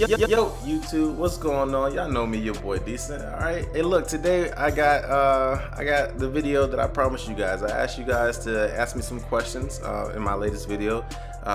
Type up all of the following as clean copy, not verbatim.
Yo, YouTube, what's going on? Y'all know me, your boy DeeCent. All right. Hey, look, today I got the video that I promised you guys. I asked you guys to ask me some questions in my latest video,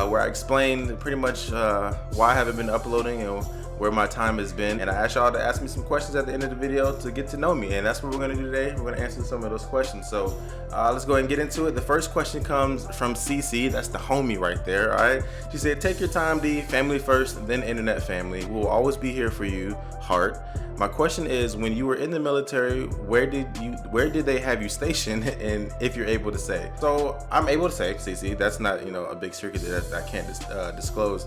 where I explained pretty much why I haven't been uploading and where my time has been. And I asked y'all to ask me some questions at the end of the video to get to know me, and that's what we're gonna do today. We're gonna answer some of those questions. So let's go ahead and get into it. The first question comes from CC. That's the homie right there. All right. She said, "Take your time, D. Family first, then internet family. We'll always be here for you, heart. My question is, when you were in the military, where did they have you stationed, and if you're able to say?" So I'm able to say, CC. That's not, you know, a big secret that I can't disclose.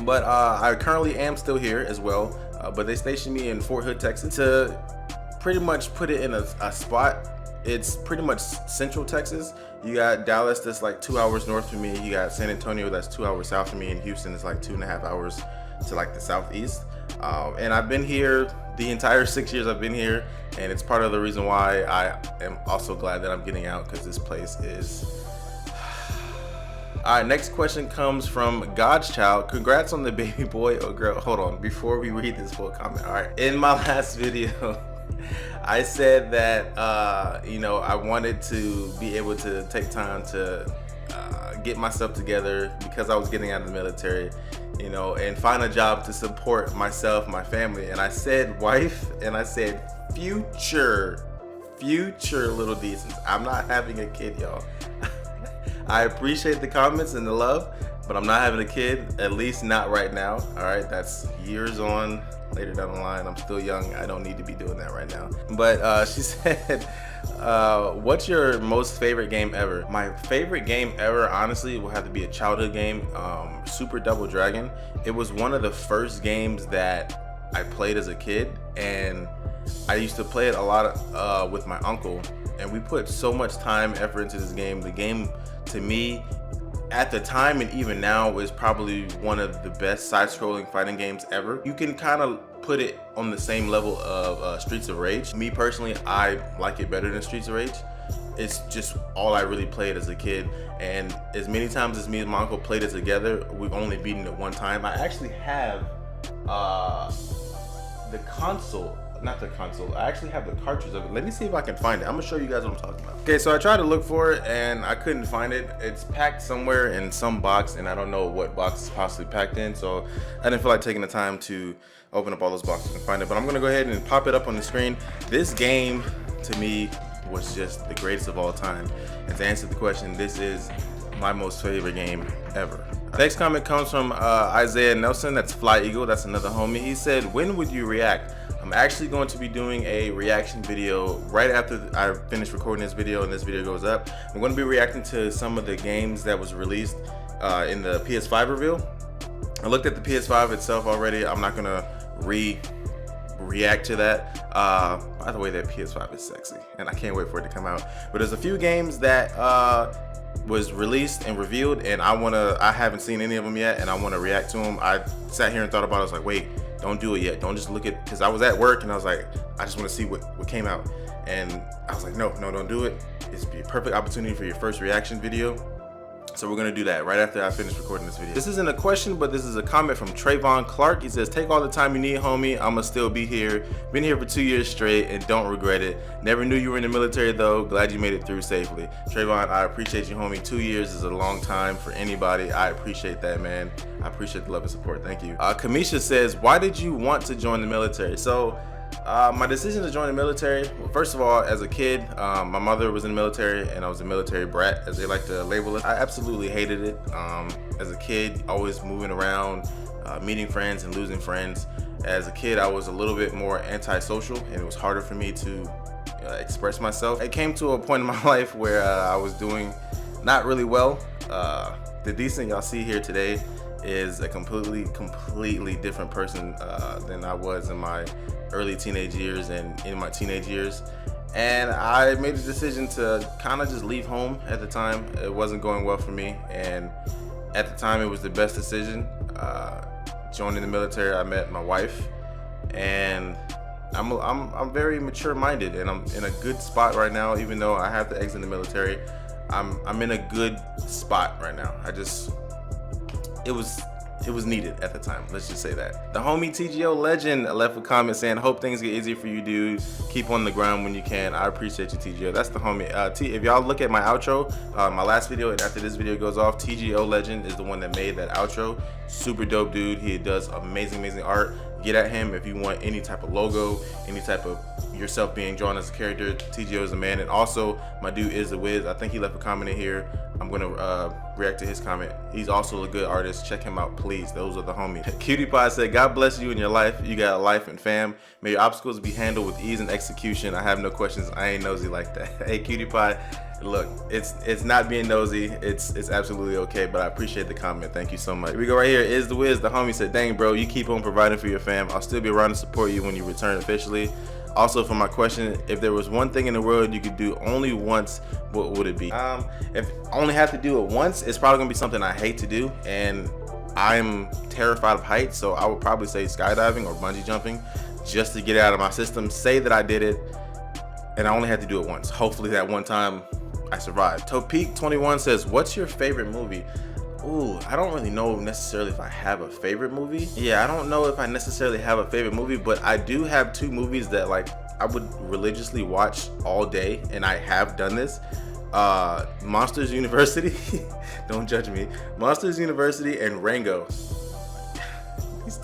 But I currently am still here as well. But they stationed me in Fort Hood, Texas, to pretty much put it in a spot. It's pretty much central Texas. You got Dallas, that's like 2 hours north from me. You got San Antonio, that's 2 hours south from me, and Houston is like 2.5 hours to like the southeast. And I've been here the entire 6 years I've been here, and it's part of the reason why I am also glad that I'm getting out, because this place is... All right, next question comes from God's Child. Congrats on the baby boy or girl. Hold on, before we read this full comment. All right, in my last video, I said that, you know, I wanted to be able to take time to get myself together because I was getting out of the military, you know, and find a job to support myself, my family. And I said wife, and I said future little DeeCents. I'm not having a kid, y'all. I appreciate the comments and the love, but I'm not having a kid, at least not right now. All right, that's years on, later down the line. I'm still young. I don't need to be doing that right now. But she said, what's your most favorite game ever? My favorite game ever, honestly, will have to be a childhood game, Super Double Dragon. It was one of the first games that I played as a kid, and I used to play it a lot with my uncle, and we put so much time, effort into this game. The game, to me, at the time and even now, is probably one of the best side-scrolling fighting games ever. You can kind of put it on the same level of Streets of Rage. Me personally, I like it better than Streets of Rage. It's just all I really played as a kid, and as many times as me and my uncle played it together, we've only beaten it one time. I actually have the console. Not the console, I actually have the cartridge of it. Let me see if I can find it. I'm gonna show you guys what I'm talking about. Okay, so I tried to look for it and I couldn't find it. It's packed somewhere in some box, and I don't know what box it's possibly packed in, so I didn't feel like taking the time to open up all those boxes and find it. But I'm gonna go ahead and pop it up on the screen. This game, to me, was just the greatest of all time. And to answer the question, this is my most favorite game ever. Next comment comes from Isaiah Nelson. That's Fly Eagle. That's another homie. He said, when would you react? I'm actually going to be doing a reaction video right after I finish recording this video and this video goes up. I'm going to be reacting to some of the games that was released in the PS5 reveal. I looked at the PS5 itself already. I'm not going to react to that. By the way, that PS5 is sexy, and I can't wait for it to come out. But there's a few games that was released and revealed, and I haven't seen any of them yet, and I want to react to them. I sat here and thought about it. I was like, wait, don't do it yet. Don't just look at, because I was at work and I was like, I just want to see what came out. And I was like, no, don't do it. It's be a perfect opportunity for your first reaction video. So we're gonna do that right after I finish recording this video. This isn't a question, but this is a comment from Trayvon Clark. He says, take all the time you need, homie. I'ma still be here. Been here for 2 years straight and don't regret it. Never knew you were in the military though. Glad you made it through safely. Trayvon, I appreciate you, homie. 2 years is a long time for anybody. I appreciate that, man. I appreciate the love and support. Thank you. Kamisha says, why did you want to join the military? So my decision to join the military, well, first of all, as a kid, my mother was in the military, and I was a military brat, as they like to label it. I absolutely hated it. As a kid, always moving around, meeting friends and losing friends. As a kid, I was a little bit more antisocial, and it was harder for me to express myself. It came to a point in my life where I was doing not really well. The DeeCent y'all see here today is a completely different person than I was in my early teenage years and in my teenage years. And I made the decision to kind of just leave home at the time. It wasn't going well for me, and at the time it was the best decision. Joining the military, I met my wife, and I'm very mature-minded, and I'm in a good spot right now. Even though I have to exit the military, I'm in a good spot right now. It was it was needed at the time. Let's just say that. The homie TGO Legend left a comment saying, hope things get easier for you, dude. Keep on the ground when you can. I appreciate you, TGO. That's the homie. If y'all look at my outro, my last video, and after this video goes off, TGO Legend is the one that made that outro. Super dope dude. He does amazing art. Get at him if you want any type of logo, any type of yourself being drawn as a character. TGO is a man. And also, my dude is the Wiz. I think he left a comment in here. I'm gonna react to his comment. He's also a good artist. Check him out, please. Those are the homies. Cutie Pie said, God bless you in your life. You got a life and fam. May your obstacles be handled with ease and execution. I have no questions. I ain't nosy like that. Hey, Cutie Pie. Look, it's not being nosy. It's absolutely okay, but I appreciate the comment. Thank you so much. Here we go right here. Is the Wiz. The homie said, dang, bro, you keep on providing for your fam. I'll still be around to support you when you return officially. Also, for my question, if there was one thing in the world you could do only once, what would it be? If I only have to do it once, it's probably gonna be something I hate to do, and I'm terrified of heights, so I would probably say skydiving or bungee jumping, just to get it out of my system. Say that I did it, and I only had to do it once. Hopefully that one time I survived. Topeak21 says, what's your favorite movie? Ooh, I don't really know necessarily if I have a favorite movie. Yeah, I don't know if I necessarily have a favorite movie, but I do have two movies that like I would religiously watch all day, and I have done this. Monsters University, don't judge me. Monsters University and Rango.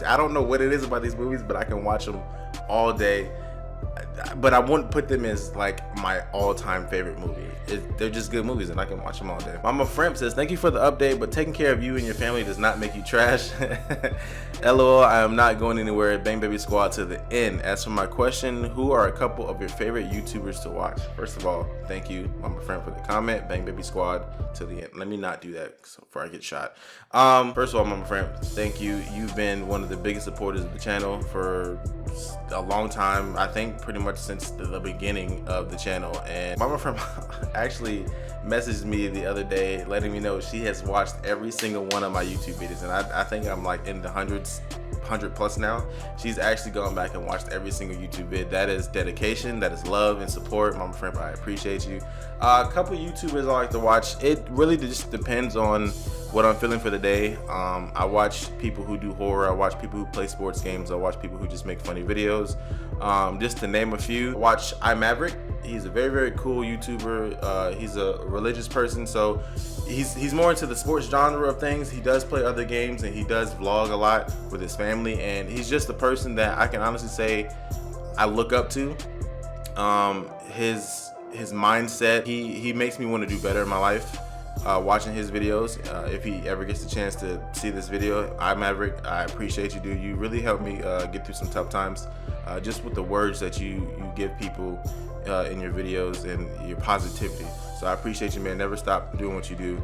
I don't know what it is about these movies, but I can watch them all day. But I wouldn't put them as like my all-time favorite movie. They're just good movies and I can watch them all day. Mama Frimp says, thank you for the update, but taking care of you and your family does not make you trash. LOL, I am not going anywhere. Bang Baby Squad to the end. As for my question, who are a couple of your favorite YouTubers to watch? First of all, thank you, Mama Frimp, for the comment. Bang Baby Squad to the end. Let me not do that before I get shot. First of all, Mama Frimp, thank you. You've been one of the biggest supporters of the channel for a long time. I think pretty much since the beginning of the channel. And Mama Frimp actually messaged me the other day letting me know she has watched every single one of my YouTube videos, and I think I'm like in the 100 plus now. She's actually gone back and watched every single YouTube vid. That is dedication, that is love and support. Mama Frimp, I appreciate you. A couple YouTubers I like to watch. It really just depends on what I'm feeling for the day. I watch people who do horror, I watch people who play sports games, I watch people who just make funny videos. Just to name a few, watch iMaverick. He's a very cool YouTuber. He's a religious person, so he's more into the sports genre of things. He does play other games and he does vlog a lot with his family, and he's just a person that I can honestly say I look up to. His mindset, he makes me want to do better in my life. Watching his videos, if he ever gets the chance to see this video, iMaverick, I appreciate you, dude. You really helped me get through some tough times, just with the words that you give people in your videos and your positivity. So I appreciate you, man. Never stop doing what you do.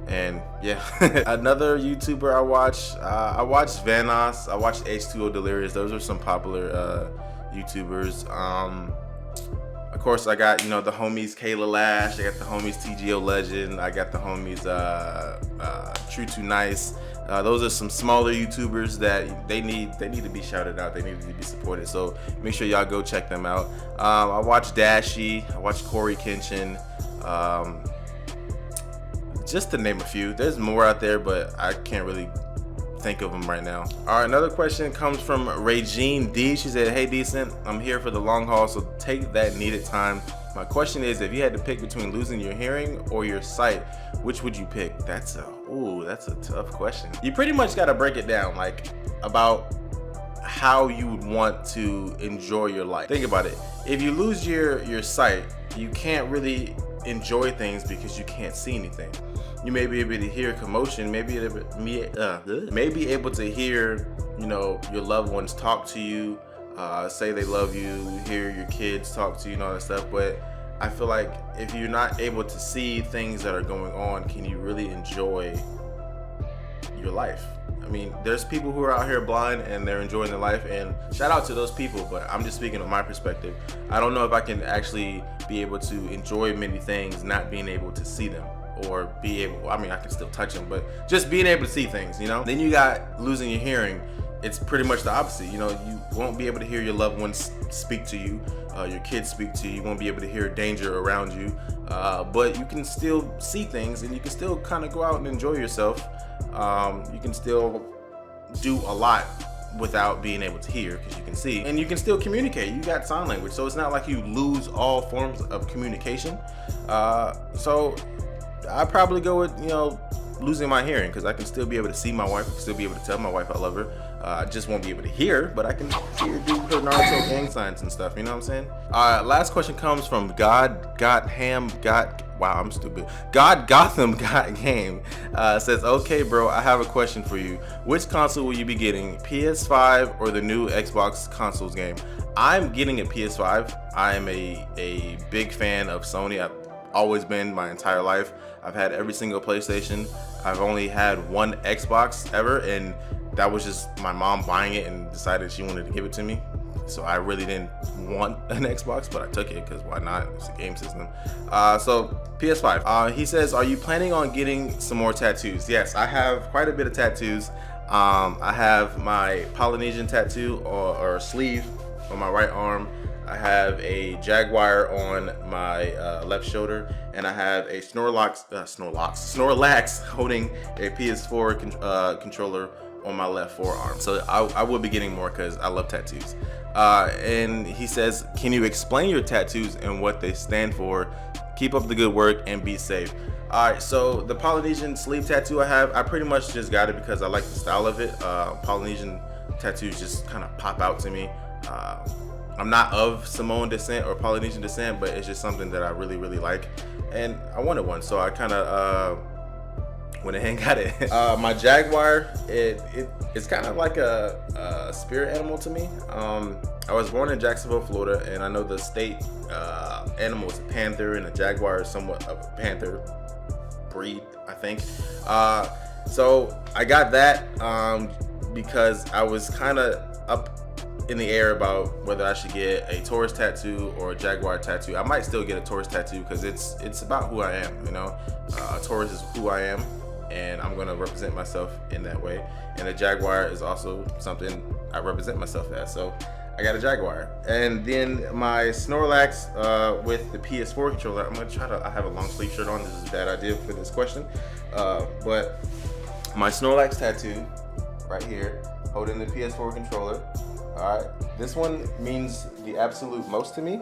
And yeah, another YouTuber I watch Vanos, I watch H2O Delirious. Those are some popular YouTubers. Of course, I got, the homies Kayla Lash, I got the homies TGO Legend, I got the homies True Too Nice. Those are some smaller YouTubers that they need to be shouted out. They need to be supported. So make sure y'all go check them out. I watch Dashy, I watch Corey Kenshin, just to name a few. There's more out there, but I can't really think of them right now. All right, another question comes from Regine D. She said, hey DeeCent, I'm here for the long haul, so take that needed time. My question is, if you had to pick between losing your hearing or your sight, which would you pick? That's a tough question. You pretty much got to break it down, like about how you would want to enjoy your life. Think about it. If you lose your sight, you can't really enjoy things because you can't see anything. You may be able to hear commotion, maybe be able to hear, your loved ones talk to you, say they love you, hear your kids talk to you and all that stuff. But I feel like if you're not able to see things that are going on, can you really enjoy your life? I mean, there's people who are out here blind and they're enjoying their life, and shout out to those people, but I'm just speaking on my perspective. I don't know if I can actually be able to enjoy many things not being able to see them, or I can still touch them, but just being able to see things, Then you got losing your hearing. it's pretty much the opposite. You know, you won't be able to hear your loved ones speak to you, your kids speak to you. You won't be able to hear danger around you, but you can still see things, and you can still kind of go out and enjoy yourself. You can still do a lot without being able to hear, because you can see, and you can still communicate. You got sign language, so it's not like you lose all forms of communication. So I probably go with, you know, losing my hearing, because I can still be able to see my wife, I can still be able to tell my wife I love her. I just won't be able to hear, but I can see her do her Naruto gang signs and stuff, you know what I'm saying? Last question comes from God Gotham Got Game. Says, okay bro, I have a question for you. Which console will you be getting, PS5 or the new Xbox consoles game? I'm getting a PS5. I am a big fan of Sony. I've always been my entire life. I've had every single PlayStation. I've only had one Xbox ever, and that was just my mom buying it and decided she wanted to give it to me. So I really didn't want an Xbox, but I took it because why not? It's a game system. So PS5. He says, are you planning on getting some more tattoos? Yes, I have quite a bit of tattoos. I have my Polynesian tattoo or sleeve on my right arm. I have a Jaguar on my left shoulder, and I have a Snorlax holding a PS4 controller on my left forearm. So I will be getting more because I love tattoos. And he says, can you explain your tattoos and what they stand for? Keep up the good work and be safe. Alright, so the Polynesian sleeve tattoo I pretty much just got it because I like the style of it. Polynesian tattoos just kind of pop out to me. I'm not of Samoan descent or Polynesian descent, but it's just something that I really, really like. And I wanted one, so I kind of went ahead and got it. My Jaguar, it's kind of like a spirit animal to me. I was born in Jacksonville, Florida, and I know the state animal is a panther, and a Jaguar is somewhat of a panther breed, I think. So I got that because I was kind of up in the air about whether I should get a Taurus tattoo or a Jaguar tattoo. I might still get a Taurus tattoo because it's about who I am, you know. Taurus is who I am, and I'm gonna represent myself in that way. And a Jaguar is also something I represent myself as. So I got a Jaguar. And then my Snorlax with the PS4 controller. I have a long sleeve shirt on. This is a bad idea for this question. But my Snorlax tattoo right here, holding the PS4 controller. Alright, this one means the absolute most to me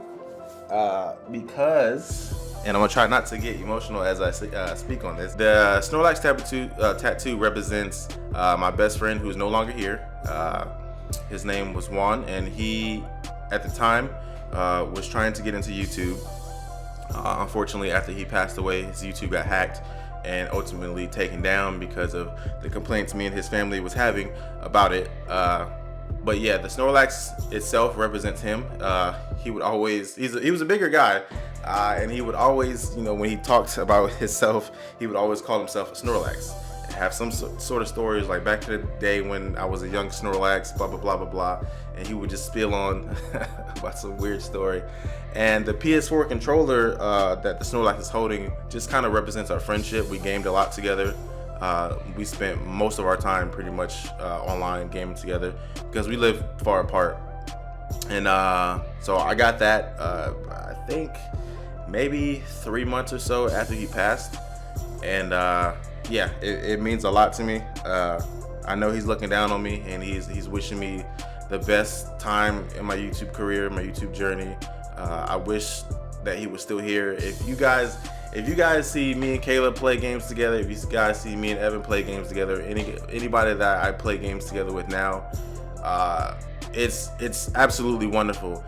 because, and I'm gonna try not to get emotional as I speak on this. The Snorlax tattoo represents my best friend who is no longer here. His name was Juan, and he, at the time, was trying to get into YouTube. Unfortunately, after he passed away, his YouTube got hacked and ultimately taken down because of the complaints me and his family was having about it. But yeah, the Snorlax itself represents him. He would always, he was a bigger guy, and he would always, you know, when he talks about himself, he would always call himself a Snorlax. And have some sort of stories like back in the day when I was a young Snorlax, blah, blah, blah, blah, blah. And he would just spill on about some weird story. And the PS4 controller that the Snorlax is holding just kind of represents our friendship. We gamed a lot together. We spent most of our time pretty much online gaming together because we live far apart. And so I got that I think maybe 3 months or so after he passed. And yeah, it means a lot to me. I know he's looking down on me, and he's wishing me the best time in my YouTube career, my YouTube journey. I wish that he was still here. If you guys see me and Caleb play games together, if you guys see me and Evan play games together, anybody that I play games together with now, it's absolutely wonderful.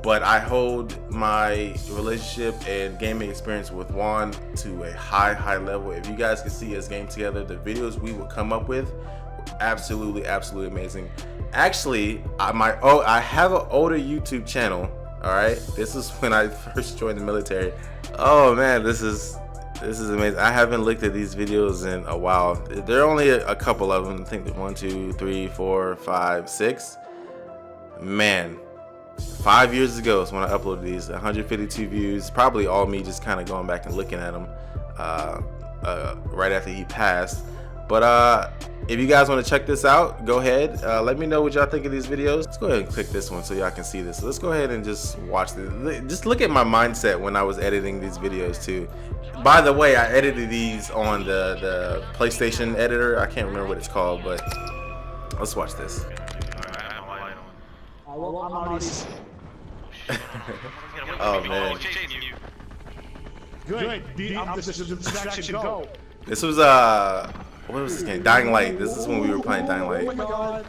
But I hold my relationship and gaming experience with Juan to a high level. If you guys can see us game together, the videos we would come up with were absolutely amazing. Actually, I have an older YouTube channel. All right, this is when I first joined the military. Oh man, this is amazing. I haven't looked at these videos in a while. There are only a couple of them. I think there's 1, 2, 3, 4, 5, 6. Man, 5 years ago is when I uploaded these. 152 views. Probably all me just kind of going back and looking at them right after he passed. But If you guys want to check this out, go ahead. Let me know what y'all think of these videos. Let's go ahead and click this one so y'all can see this. So let's go ahead and just watch this. Just look at my mindset when I was editing these videos too. By the way, I edited these on the PlayStation editor. I can't remember what it's called, but let's watch this. Oh man. Good. Distraction, go. This was what was this game? Dying Light. This is when we were playing Dying Light. Oh my god.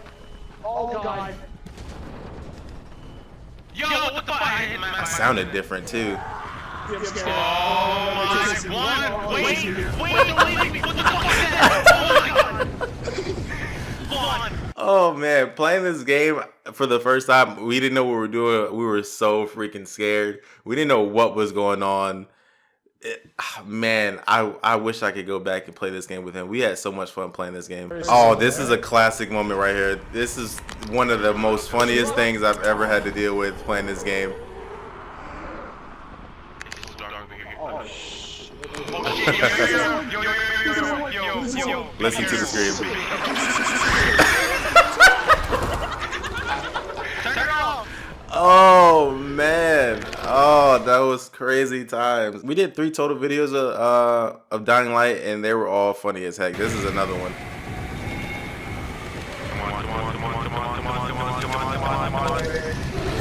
Oh god. Yo, what the fuck? It sounded different too. Oh my god. Wait. What the fuck is that? Oh my god. Oh man, playing this game for the first time, we didn't know what we were doing. We were so freaking scared. We didn't know what was going on. Man, I wish I could go back and play this game with him. We had so much fun playing this game. Oh, this is a classic moment right here. This is one of the most funniest things I've ever had to deal with playing this game. Listen to the scream. Oh man, oh that was crazy times. We did 3 total videos of Dying Light, and they were all funny as heck. This is another one.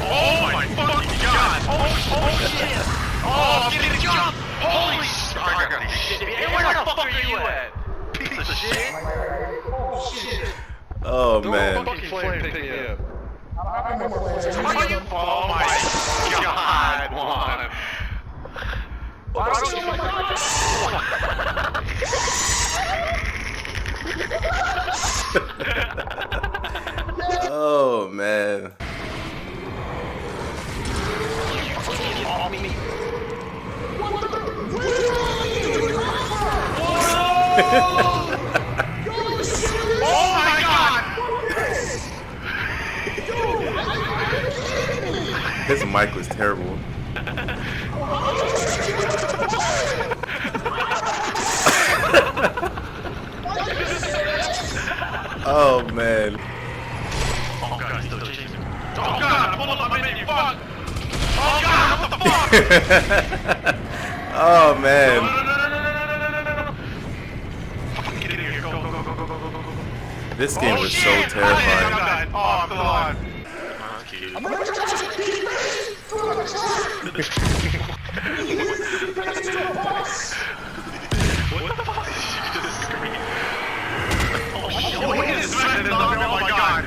Oh my fucking god! Oh shit! Oh, I'm getting a jump! Holy shit! Hey, where the fuck are you at? Piece of shit! Oh shit! Oh man. Oh my god, Juan. Oh man. Oh my god! His mic was terrible. Oh man. Oh god, still chasing. Oh god, pull up my menu, fuck! Oh god, what the fuck? Oh man. No. Fucking get in here, go. This game was so shit. terrifying. Oh, I'm still on. What the fuck? Oh shit, look at this man, oh my god.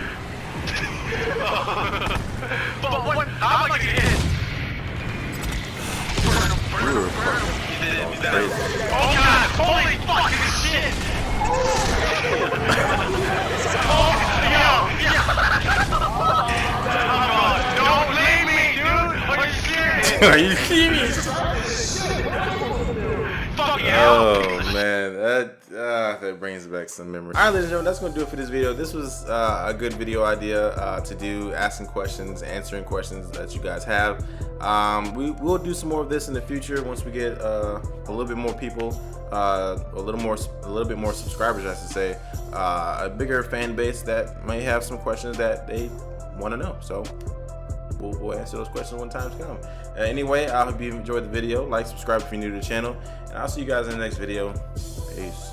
But what? I'm like hit. Oh god, holy fucking shit. Don't leave me, dude. Are you serious? Are you serious? Oh man, that brings back some memories. Alright, ladies and gentlemen, that's gonna do it for this video. This was a good video idea to do, asking questions, answering questions that you guys have. We will do some more of this in the future once we get a little bit more people, a little bit more subscribers, I should say, a bigger fan base that may have some questions that they want to know. So we'll answer those questions when times come. Anyway, I hope you enjoyed the video. Like, subscribe if you're new to the channel, and I'll see you guys in the next video. Peace.